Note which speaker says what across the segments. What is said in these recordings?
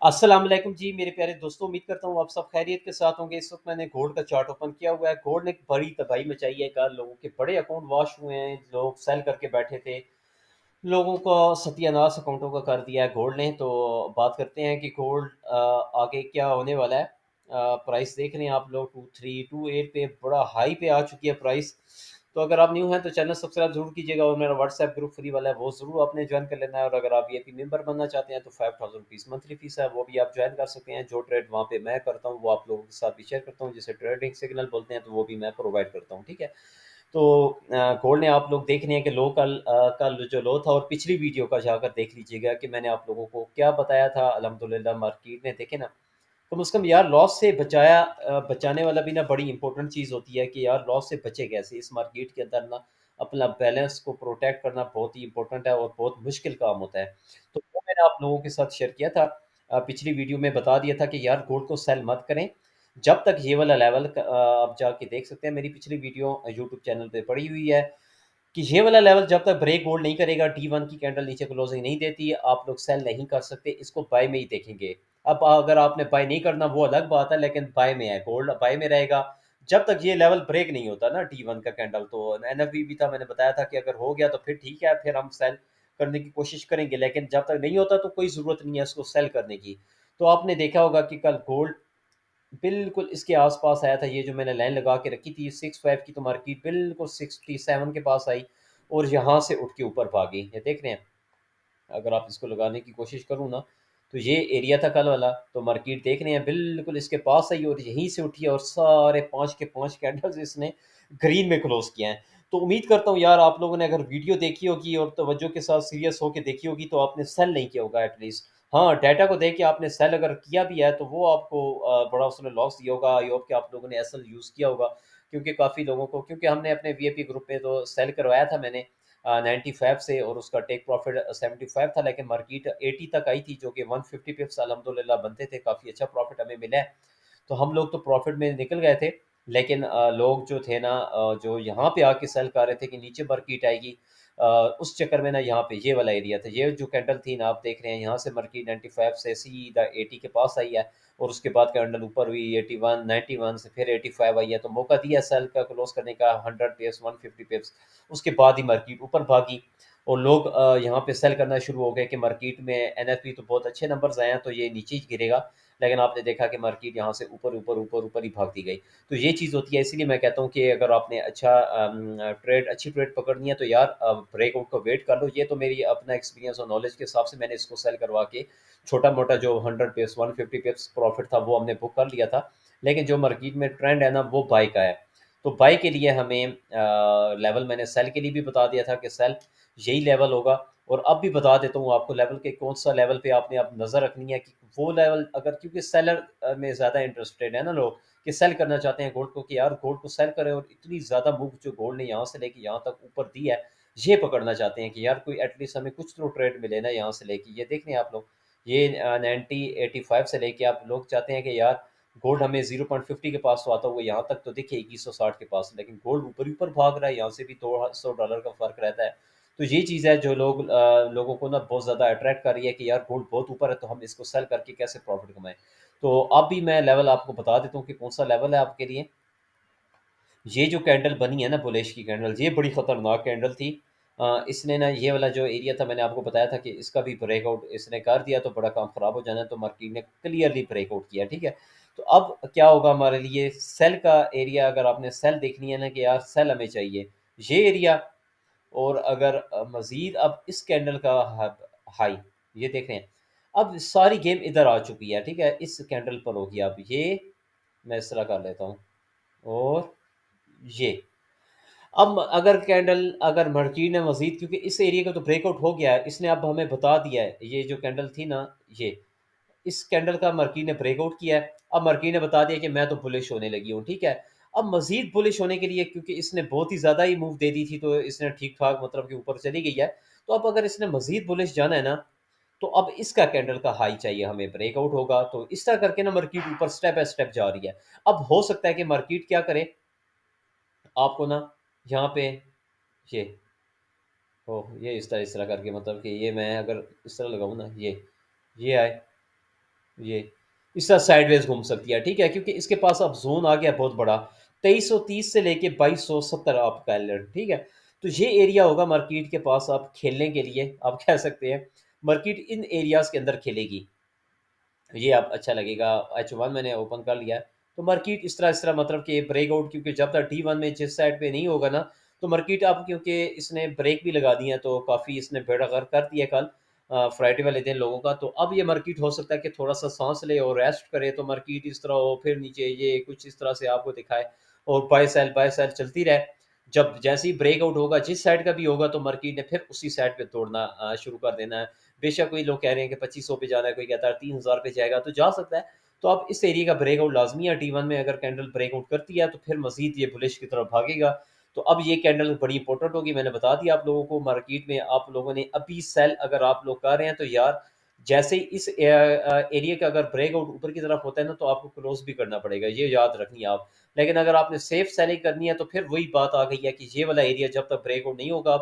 Speaker 1: अस्सलाम वालेकुम जी मेरे प्यारे दोस्तों, उम्मीद करता हूँ आप सब खैरियत के साथ होंगे। इस वक्त मैंने गोल्ड का चार्ट ओपन किया हुआ है। गोल्ड ने एक बड़ी तबाही मचाई है। कल लोगों के बड़े अकाउंट वॉश हुए हैं, लोग सेल करके बैठे थे। लोगों का सत्यानाश अकाउंटों का कर दिया है गोल्ड ने। तो बात करते हैं कि गोल्ड आगे क्या होने वाला है। प्राइस देख रहे हैं आप लोग 2328 पे बड़ा हाई पे आ चुकी है प्राइस। तो अगर आप न्यू हैं तो चैनल सब्सक्राइब जरूर कीजिएगा और मेरा व्हाट्सएप ग्रुप फ्री वाला है वो ज़रूर आपने ज्वाइन कर लेना है। और अगर आप वीआईपी मेंबर बनना चाहते हैं तो 5000 रुपीज़ मंथली फीस है, वो भी आप ज्वाइन कर सकते हैं। जो ट्रेड वहाँ पे मैं करता हूँ वो आप लोगों के साथ भी शेयर करता हूँ, जिसे ट्रेडिंग सिग्नल बोलते हैं, तो वो भी मैं प्रोवाइड करता हूँ। ठीक है। तो गोल्ड ने आप लोग देख रहे हैं कि लो कल जो लो था, और पिछली वीडियो का जाकर देख लीजिएगा कि मैंने आप लोगों को क्या बताया था। अल्हम्दुलिल्लाह मार्केट ने देखे ना, कम से कम यार लॉस से बचाने वाला भी ना बड़ी इंपॉर्टेंट चीज़ होती है कि यार लॉस से बचे कैसे। इस मार्केट के अंदर ना अपना बैलेंस को प्रोटेक्ट करना बहुत ही इंपॉर्टेंट है और बहुत मुश्किल काम होता है। तो वो मैंने आप लोगों के साथ शेयर किया था। पिछली वीडियो में बता दिया था कि यार गोल्ड को सेल मत करें जब तक ये वाला लेवल आप जाके देख सकते हैं। मेरी पिछली वीडियो यूट्यूब चैनल पे पड़ी हुई है कि ये वाला लेवल जब तक ब्रेक होल्ड नहीं करेगा, डी1 की कैंडल नीचे क्लोजिंग नहीं देती, आप लोग सेल नहीं कर सकते। इसको बाय में ही देखेंगे। अब अगर आपने बाय नहीं करना वो अलग बात है, लेकिन बाय में है, गोल्ड बाय में रहेगा जब तक ये लेवल ब्रेक नहीं होता ना डी1 का कैंडल। तो एनएफवी भी था, मैंने बताया था कि अगर हो गया तो फिर ठीक है, फिर हम सेल करने की कोशिश करेंगे, लेकिन जब तक नहीं होता तो कोई ज़रूरत नहीं है इसको सेल करने की। तो आपने देखा होगा कि कल गोल्ड बिल्कुल इसके आस-पास आया था। ये जो मैंने लाइन लगा के रखी थी 65 की, तो मार्केट बिल्कुल 67 के पास आई और यहाँ से उठ के ऊपर भागी। ये देख रहे हैं? अगर आप इसको लगाने की कोशिश करूँ ना, तो ये एरिया था कल वाला। तो मार्केट देख रहे हैं बिल्कुल इसके पास आई और यहीं से उठी है और सारे 5 के 5 कैंडल्स इसने ग्रीन में क्लोज़ किए हैं। तो उम्मीद करता हूँ यार आप लोगों ने अगर वीडियो देखी होगी और तवज्जो के साथ सीरियस होके देखी होगी तो आपने सेल नहीं किया होगा एटलीस्ट। हाँ, डाटा को देख के आपने सेल अगर किया भी है तो वो आपको बड़ा उसने लॉस दिया होगा। आई होप कि आप लोगों ने एसएल यूज़ किया होगा, क्योंकि काफ़ी लोगों को, क्योंकि हमने अपने वीआईपी ग्रुप में तो सेल करवाया था मैंने 95 से, और उसका टेक प्रॉफिट 75 था, लेकिन मार्केट 80 तक आई थी, जो कि 150 पिप्स अल्हम्दुलिल्लाह बनते थे। काफ़ी अच्छा प्रॉफिट हमें मिला है। तो हम लोग तो प्रॉफिट में निकल गए थे, लेकिन लोग जो थे ना, जो यहाँ पे आके सेल कर रहे थे कि नीचे मार्केट आएगी, उस चक्कर में ना यहाँ पे ये वाला एरिया था। ये जो कैंडल थी ना, आप देख रहे हैं यहाँ से मार्केट 95 से सीधा 80 के पास आई है, और उसके बाद कैंडल ऊपर हुई 81, 91 से फिर 85 आई है। तो मौका दिया सेल का क्लोज करने का 100 पिप्स, 150 पिप्स। उसके बाद ही मार्केट ऊपर भागी और लोग यहाँ पे सेल करना शुरू हो गए कि मार्केट में एनएफपी तो बहुत अच्छे नंबर्स आए हैं, तो ये नीचे ही गिरेगा। लेकिन आपने देखा कि मार्केट यहाँ से ऊपर ऊपर ऊपर ऊपर ही भागती गई। तो ये चीज़ होती है, इसीलिए मैं कहता हूँ कि अगर आपने अच्छी ट्रेड पकड़नी है तो यार ब्रेकआउट का वेट कर लो। ये तो मेरी अपना एक्सपीरियंस और नॉलेज के हिसाब से मैंने इसको सेल करवा के छोटा मोटा जो 100 पिप्स 150 पिप्स प्रॉफिट था वो हमने बुक कर लिया था। लेकिन जो मार्केट में ट्रेंड है ना वो बाई का है। तो बाई के लिए हमें लेवल मैंने सेल के लिए भी बता दिया था कि सेल यही लेवल होगा। और अब भी बता देता हूँ आपको लेवल के कौन सा लेवल पे आपने अब नज़र रखनी है कि वो लेवल अगर, क्योंकि सेलर में ज़्यादा इंटरेस्टेड है ना लोग, कि सेल करना चाहते हैं गोल्ड को, कि यार गोल्ड को सेल करें, और इतनी ज़्यादा मूव जो गोल्ड ने यहाँ से लेके यहाँ तक ऊपर दी है, ये पकड़ना चाहते हैं कि यार कोई एटलीस्ट हमें कुछ तो ट्रेड मिले ना यहाँ से लेके। ये देख रहे हैं आप लोग, ये 90 85 से लेके आप लोग चाहते हैं कि यार गोल्ड हमें 0.50 के पास तो आता हुआ यहाँ तक तो दिखे 2160 के पास, लेकिन गोल्ड ऊपर ही ऊपर भाग रहा है। यहाँ से भी $200 का फ़र्क रहता है। तो ये चीज़ है जो लोगों को ना बहुत ज़्यादा अट्रैक्ट कर रही है कि यार गोल्ड बहुत ऊपर है, तो हम इसको सेल करके कैसे प्रॉफिट कमाएं। तो अब भी मैं लेवल आपको बता देता हूँ कि कौन सा लेवल है आपके लिए। ये जो कैंडल बनी है ना, बुलिश की कैंडल, ये बड़ी खतरनाक कैंडल थी। इसने ना ये वाला जो एरिया था, मैंने आपको बताया था कि इसका भी ब्रेकआउट इसने कर दिया तो बड़ा काम खराब हो जाना है। तो मार्केट ने क्लियरली ब्रेकआउट किया। ठीक है। तो अब क्या होगा हमारे लिए सेल का एरिया, अगर आपने सेल देखनी है ना कि यार सेल हमें चाहिए, ये एरिया। और अगर मजीद अब इस कैंडल का हाई, ये देख रहे हैं, अब सारी गेम इधर आ चुकी है। ठीक है, इस कैंडल पर होगी। अब ये मैं इस तरह कर लेता हूँ, और ये अब अगर कैंडल, अगर मार्केट ने मजीद, क्योंकि इस एरिया का तो ब्रेकआउट हो गया है, इसने अब हमें बता दिया है, ये जो कैंडल थी ना, ये इस कैंडल का मार्केट ने ब्रेकआउट किया है। अब मार्केट ने बता दिया कि मैं तो बुलिश होने लगी हूँ। ठीक है। अब मजीद बुलिश होने के लिए, क्योंकि इसने बहुत ही ज़्यादा ही मूव दे दी थी, तो इसने ठीक ठाक मतलब कि ऊपर चली गई है। तो अब अगर इसने मजीद बुलिश जाना है ना, तो अब इसका कैंडल का हाई चाहिए हमें, ब्रेकआउट होगा तो इस तरह करके ना मार्केट ऊपर स्टेप बाय स्टेप जा रही है। अब हो सकता है कि मार्केट क्या करे, आपको ना यहाँ पे ये ये इस तरह करके, मतलब कि ये मैं अगर इस तरह लगाऊँ ना, ये आए, ये इस तरह साइडवेज घूम सकती है, ठीक है, क्योंकि इसके पास अब जोन आ गया बहुत बड़ा, 2330 से लेके 2270 आप कह लें, ठीक है। तो ये एरिया होगा मार्केट के पास आप खेलने के लिए, आप कह सकते हैं मार्केट इन एरियाज के अंदर खेलेगी। ये आप अच्छा लगेगा। H1 मैंने ओपन कर लिया है। तो मार्केट इस तरह मतलब कि ब्रेकआउट, क्योंकि जब तक D1 में जिस साइड पे नहीं होगा ना, तो मार्केट अब क्योंकि इसने ब्रेक भी लगा दिए हैं, तो काफ़ी इसने बेड़ा गर्क कर दिया कल फ्राइडे वाले दिन लोगों का। तो अब ये मार्केट हो सकता है कि थोड़ा-सा साँस ले और रेस्ट करे, तो मार्केट इस तरह हो, फिर नीचे ये कुछ इस तरह से आपको दिखाए और बाय सेल चलती रहे। जब जैसे ही ब्रेकआउट होगा, जिस साइड का भी होगा, तो मार्केट ने फिर उसी साइड पे तोड़ना शुरू कर देना है। बेशक कोई लोग कह रहे हैं कि 2500 पे जाना है, कोई कहता है 3000 पे जाएगा, तो जा सकता है। तो अब इस एरिया का ब्रेकआउट लाजमी है। T1 में अगर कैंडल ब्रेकआउट करती है, तो फिर मजीद ये बुलिश की तरफ भागेगा। तो अब ये कैंडल बड़ी इंपॉर्टेंट होगी। मैंने बता दिया आप लोगों को, मार्केट में आप लोगों ने अभी सेल अगर आप लोग कर रहे हैं, तो यार जैसे ही इस एरिया का अगर ब्रेकआउट ऊपर की तरफ होता है ना, तो आपको क्लोज भी करना पड़ेगा, ये याद रखनी है आप। लेकिन अगर आपने सेफ सेलिंग करनी है, तो फिर वही बात आ गई है कि ये वाला एरिया जब तक ब्रेकआउट नहीं होगा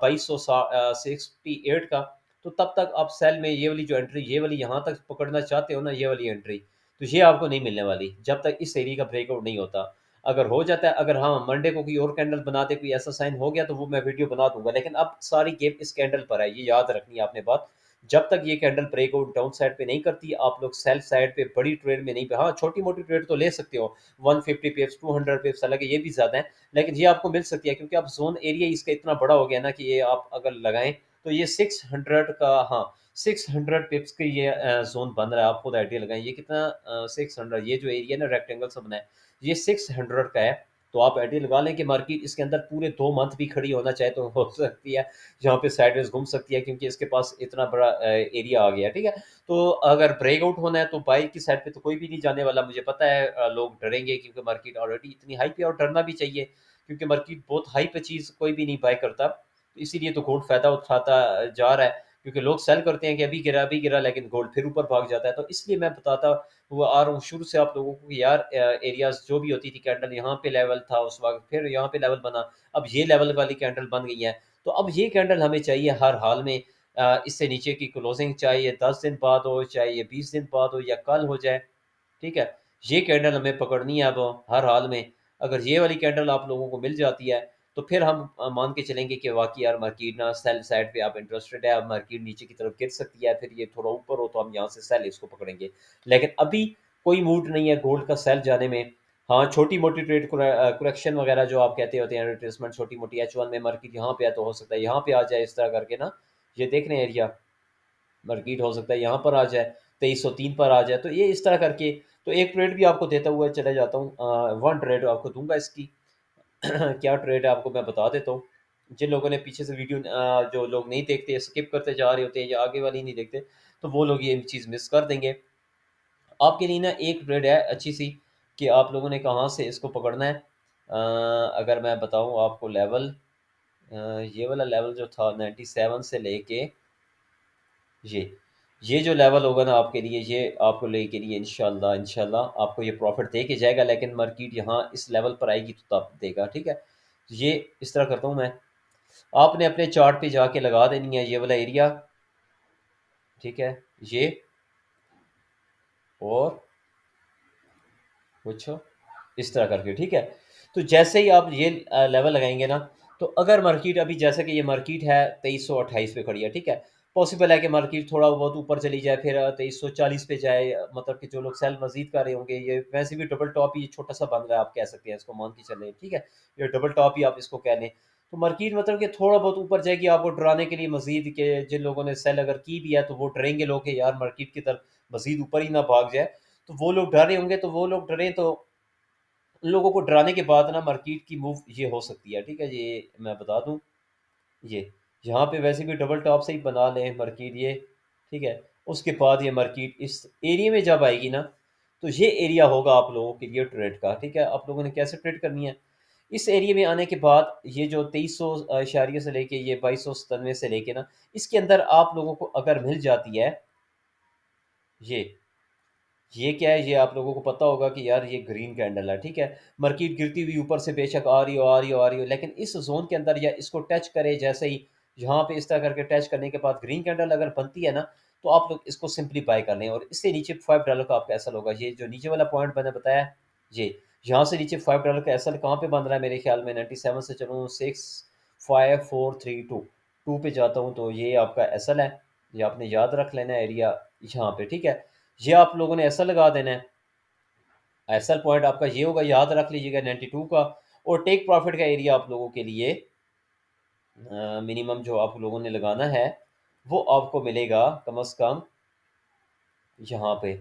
Speaker 1: 2268 का, तो तब तक आप सेल में ये वाली जो एंट्री, ये वाली यहाँ तक पकड़ना चाहते हो ना, ये वाली एंट्री, तो ये आपको नहीं मिलने वाली जब तक इस एरिया का ब्रेकआउट नहीं होता। अगर हो जाता है, अगर हाँ मंडे को कोई और कैंडल बनाते, कोई ऐसा साइन हो गया, तो वो मैं वीडियो बना दूंगा। लेकिन अब सारी गेम इस कैंडल पर है, ये याद रखनी है आपने बात। जब तक ये कैंडल ब्रेकआउट डाउन साइड पे नहीं करती, आप लोग सेल साइड पे बड़ी ट्रेड में नहीं पे, हाँ छोटी मोटी ट्रेड तो ले सकते हो, 150 पिप्स 200 पिप्स, हालांकि ये भी ज़्यादा है, लेकिन ये आपको मिल सकती है, क्योंकि अब जोन एरिया इसका इतना बड़ा हो गया ना, कि ये आप अगर लगाएं, तो ये 600 का, हाँ 600 पिप्स की ये जोन बन रहा है। आप खुद आइडिया लगाएं ये कितना 600, ये जो एरिया ना रेक्टेंगल सा बना है, ये 600 का है। तो आप आइडिया लगा लें कि मार्केट इसके अंदर पूरे 2 मंथ भी खड़ी होना चाहे तो हो सकती है, जहाँ पे साइडवेज घूम सकती है, क्योंकि इसके पास इतना बड़ा एरिया आ गया है, ठीक है। तो अगर ब्रेकआउट होना है, तो बाई की साइड पे तो कोई भी नहीं जाने वाला, मुझे पता है लोग डरेंगे, क्योंकि मार्केट ऑलरेडी इतनी हाई पे, और डरना भी चाहिए, क्योंकि मार्केट बहुत हाई पे चीज़ कोई भी नहीं बाय करता। तो इसीलिए तो गोल्ड फ़ायदा उठाता जा रहा है, क्योंकि लोग सेल करते हैं कि अभी गिरा, लेकिन गोल्ड फिर ऊपर भाग जाता है। तो इसलिए मैं बताता हुआ आ रहा हूँ शुरू से आप लोगों को कि यार एरियाज जो भी होती थी, कैंडल यहाँ पे लेवल था उस वक्त, फिर यहाँ पे लेवल बना, अब ये लेवल वाली कैंडल बन गई है। तो अब ये कैंडल हमें चाहिए हर हाल में, इससे नीचे की क्लोजिंग चाहिए 10 दिन बाद हो, चाहे ये 20 दिन बाद हो, या कल हो जाए, ठीक है। ये कैंडल हमें पकड़नी है अब हर हाल में। अगर ये वाली कैंडल आप लोगों को मिल जाती है, तो फिर हम मान के चलेंगे कि वाकई यार मार्केट ना सेल साइड पे आप इंटरेस्टेड है, अब मार्केट नीचे की तरफ गिर सकती है, फिर ये थोड़ा ऊपर हो, तो हम यहाँ से सेल इसको पकड़ेंगे। लेकिन अभी कोई मूड नहीं है गोल्ड का सेल जाने में। हाँ छोटी मोटी ट्रेड करेक्शन वगैरह जो आप कहते होते हैं, रिट्रेसमेंट छोटी मोटी, H1 में मार्केट यहाँ पे है, तो हो सकता है यहाँ पे आ जाए, इस तरह करके ना। ये देख रहे हैं एरिया, मार्केट हो सकता है यहाँ पर आ जाए, 2303 पर आ जाए, तो ये इस तरह करके। तो एक ट्रेड भी आपको देता हुआ चले जाता हूँ, वन ट्रेड आपको दूंगा इसकी। क्या ट्रेड है आपको मैं बता देता हूँ। जिन लोगों ने पीछे से वीडियो जो लोग नहीं देखते, स्किप करते जा रहे होते हैं, या आगे वाली नहीं देखते, तो वो लोग ये चीज़ मिस कर देंगे। आपके लिए ना एक ट्रेड है अच्छी सी, कि आप लोगों ने कहाँ से इसको पकड़ना है। अगर मैं बताऊँ आपको लेवल, ये वाला लेवल जो था 97 से लेके ये ये जो लेवल होगा ना आपके लिए, ये आपको लेके लिए इंशाल्लाह इंशाल्लाह आपको ये प्रॉफिट दे के जाएगा। लेकिन मार्केट यहाँ इस लेवल पर आएगी तो तब देगा, ठीक है। ये इस तरह करता हूँ मैं, आपने अपने चार्ट पे जाके लगा देनी है ये वाला एरिया, ठीक है। ये और पूछो इस तरह करके, ठीक है। तो जैसे ही आप ये लेवल लगाएंगे ना, तो अगर मार्केट अभी जैसे कि ये मार्केट है 2328 पे खड़ी है, ठीक है। पॉसिबल है कि मार्केट थोड़ा बहुत ऊपर चली जाए, फिर 2340 पे जाए, मतलब कि जो लोग सेल मजीद कर रहे होंगे, ये वैसे भी डबल टॉप ही छोटा सा बन रहा है, आप कह सकते हैं इसको, मान के चलें, ठीक है। ये डबल टॉप ही आप इसको कह लें। तो मार्केट मतलब कि थोड़ा बहुत ऊपर जाएगी, आपको डराने के लिए मजीद, के जिन लोगों ने सेल अगर की भी है, तो वो डरेंगे लोग कि यार मार्केट की तरफ मजीद ऊपर ही ना भाग जाए। तो वो लोग डर रहे होंगे, तो वो लोग डरे, तो उन लोगों को डराने के बाद ना मार्केट की मूव ये हो सकती है, ठीक है। ये मैं बता दूं, ये यहाँ पे वैसे भी डबल टॉप से ही बना लें मार्केट ये, ठीक है। उसके बाद ये मार्केट इस एरिया में जब आएगी ना, तो ये एरिया होगा आप लोगों के लिए ट्रेड का, ठीक है। आप लोगों ने कैसे ट्रेड करनी है, इस एरिया में आने के बाद ये जो 2300 इशारिये से लेके ये 2297 से लेके ना, इसके अंदर आप लोगों को अगर मिल जाती है ये क्या है, ये आप लोगों को पता होगा कि यार ये ग्रीन कैंडल है, ठीक है। मार्केट गिरती हुई ऊपर से बेशक आ रही हो आ रही हो आ रही हो, लेकिन इस जोन के अंदर या इसको टच करे, जैसे ही यहाँ पे इस तरह करके टच करने के बाद ग्रीन कैंडल अगर बनती है ना, तो आप लोग इसको सिंपली बाय कर लें और इससे नीचे $5 का आपका एसएल होगा। ये जो नीचे वाला पॉइंट मैंने बताया, ये यहाँ से नीचे $5 का एसएल कहाँ पे बन रहा है मेरे ख्याल में 97 से चलूँ 65432 2 पे जाता हूँ, तो ये आपका एसएल है। ये आपने याद रख लेना है एरिया यहाँ पे, ठीक है। ये आप लोगों ने ऐसा लगा देना है, एसएल पॉइंट आपका ये होगा, याद रख लीजिएगा 92 का। और टेक प्रॉफिट का एरिया आप लोगों के लिए मिनिमम जो आप लोगों ने लगाना है वो आपको मिलेगा कम से कम यहाँ पे,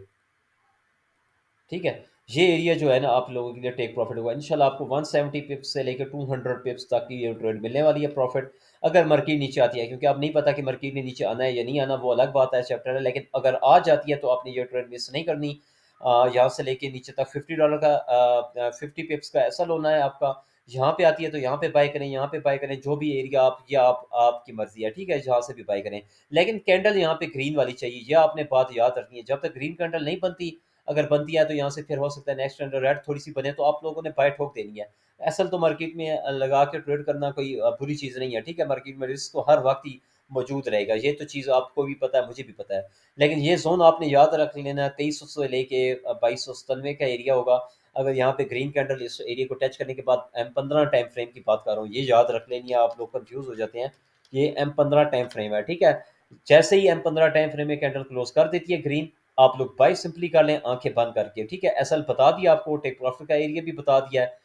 Speaker 1: ठीक है। ये एरिया जो है ना आप लोगों के लिए टेक प्रॉफिट होगा इंशाल्लाह। आपको 170 पिप्स से लेकर 200 पिप्स तक की ये ट्रेड मिलने वाली है प्रॉफिट, अगर मार्केट नीचे आती है। क्योंकि आप नहीं पता कि मार्केट ने नीचे आना है या नहीं आना, वो अलग बात है, चैप्टर है। लेकिन अगर आ जाती है तो आपने ये ट्रेड मिस नहीं करनी। यहाँ से लेके नीचे तक $50 का 50 पिप्स का ऐसा लोना है आपका। यहाँ पे आती है तो यहाँ पे बाय करें, यहाँ पे बाय करें, जो भी एरिया आप या आप आपकी मर्जी है, ठीक है, जहाँ से भी बाय करें। लेकिन कैंडल यहाँ पे ग्रीन वाली चाहिए, यह आपने बात याद रखनी है। जब तक ग्रीन कैंडल नहीं बनती, अगर बनती है तो यहाँ से फिर हो सकता है नेक्स्ट अंडर रेड थोड़ी सी बने तो आप लोगों ने बाय ठोक देनी है। असल तो मार्केट में लगा के ट्रेड करना कोई बुरी चीज़ नहीं है, ठीक है। मार्केट में रिस्क तो हर वक्त ही मौजूद रहेगा, ये तो चीज़ आपको भी पता है, मुझे भी पता है। लेकिन ये जोन आपने याद रख लेना है, 2300 से लेके 2297 का एरिया होगा। अगर यहाँ पे ग्रीन कैंडल इस एरिया को टच करने के बाद M15 टाइम फ्रेम की बात कर रहा हूँ, ये याद रख लेनी है, आप लोग कंफ्यूज हो जाते हैं। ये M15 टाइम फ्रेम है, ठीक है। जैसे ही M15 टाइम फ्रेम में कैंडल क्लोज कर देती है ग्रीन, आप लोग बाय सिंपली कर लें आंखें बंद करके, ठीक है। एसएल बता दिया आपको, टेक प्रॉफिट का एरिया भी बता दिया है।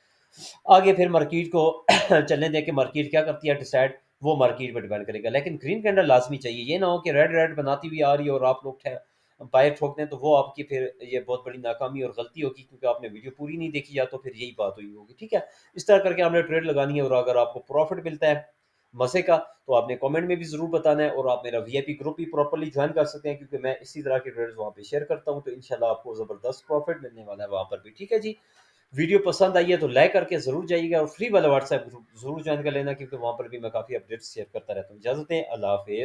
Speaker 1: आगे फिर मार्केट को चलने दें कि मार्केट क्या करती है डिसाइड, वो मार्केट पर डिपेंड करेगा। लेकिन ग्रीन कैंडल लाजमी चाहिए, ये ना हो कि रेड रेड बनाती हुई आ रही है और आप लोग बाय ठोक दें, तो वो आपकी फिर ये बहुत बड़ी नाकामी और गलती होगी, क्योंकि आपने वीडियो पूरी नहीं देखी, या तो फिर यही बात हुई होगी, ठीक है। इस तरह करके हमने ट्रेड लगानी है। और अगर आपको प्रॉफिट मिलता है मजे का, तो आपने कमेंट में भी जरूर बताना है। और आप मेरा वीआईपी ग्रुप भी प्रॉपर्ली ज्वाइन कर सकते हैं, क्योंकि मैं इसी तरह के ट्रेड्स वहाँ पे शेयर करता हूँ। तो इंशाल्लाह आपको जबरदस्त प्रॉफिट मिलने वाला है वहाँ पर भी, ठीक है जी। वीडियो पसंद आई है तो लाइक करके जरूर जाइएगा और फ्री वाला व्हाट्सएप ग्रुप जरूर ज्वाइन कर लेना, क्योंकि वहाँ पर भी मैं काफ़ी अपडेट्स शेयर करता रहता हूँ। इजाज़त दें, अल्लाह हाफिज़।